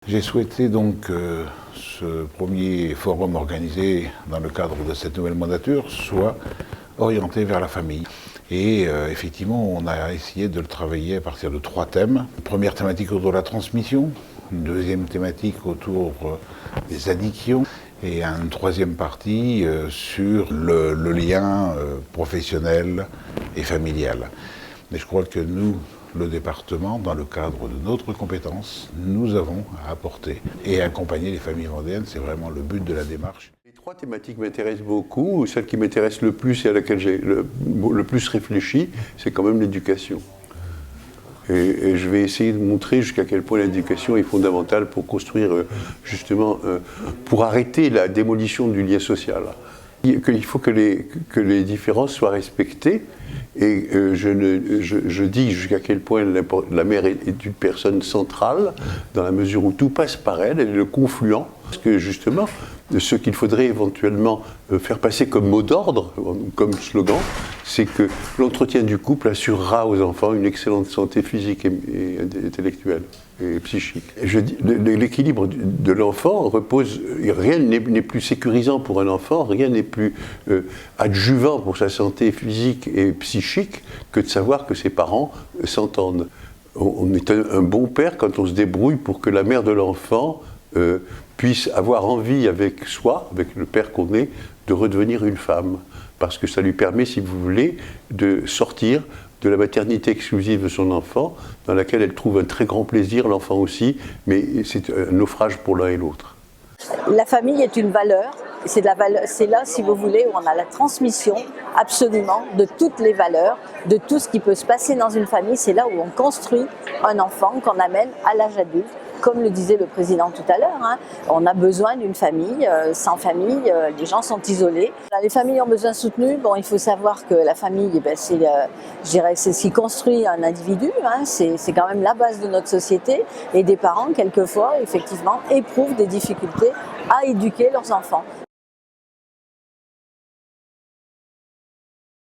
J'ai souhaité donc ce premier forum organisé dans le cadre de cette nouvelle mandature soit orienté vers la famille. Et effectivement, on a essayé de le travailler à partir de 3 thèmes. Une première thématique autour de la transmission, une deuxième thématique autour des addictions et une troisième partie sur le lien professionnel et familial. Mais je crois que nous, le département, dans le cadre de notre compétence, nous avons à apporter et accompagner les familles vendéennes. C'est vraiment le but de la démarche. Les 3 thématiques m'intéressent beaucoup. Celle qui m'intéresse le plus et à laquelle j'ai le plus réfléchi, c'est quand même l'éducation. Et je vais essayer de montrer jusqu'à quel point l'éducation est fondamentale pour construire, justement, pour arrêter la démolition du lien social. Il faut que les différences soient respectées. Et je dis jusqu'à quel point la mère est une personne centrale, dans la mesure où tout passe par elle, elle est le confluent. Parce que justement, ce qu'il faudrait éventuellement faire passer comme mot d'ordre, comme slogan, c'est que l'entretien du couple assurera aux enfants une excellente santé physique et intellectuelle et psychique. Je dis, l'équilibre de l'enfant repose, rien n'est plus sécurisant pour un enfant, rien n'est plus adjuvant pour sa santé physique et psychique que de savoir que ses parents s'entendent. On est un bon père quand on se débrouille pour que la mère de l'enfant puisse avoir envie avec soi, avec le père qu'on est, de redevenir une femme. Parce que ça lui permet, si vous voulez, de sortir de la maternité exclusive de son enfant, dans laquelle elle trouve un très grand plaisir, l'enfant aussi, mais c'est un naufrage pour l'un et l'autre. La famille est une valeur, c'est là, si vous voulez, où on a la transmission absolument de toutes les valeurs, de tout ce qui peut se passer dans une famille. C'est là où on construit un enfant qu'on amène à l'âge adulte. Comme le disait le président tout à l'heure, hein, on a besoin d'une famille. Sans famille, les gens sont isolés. Les familles ont besoin soutenues. Bon, il faut savoir que la famille, c'est ce qui construit un individu. Hein, c'est quand même la base de notre société. Et des parents, quelquefois, effectivement, éprouvent des difficultés à éduquer leurs enfants.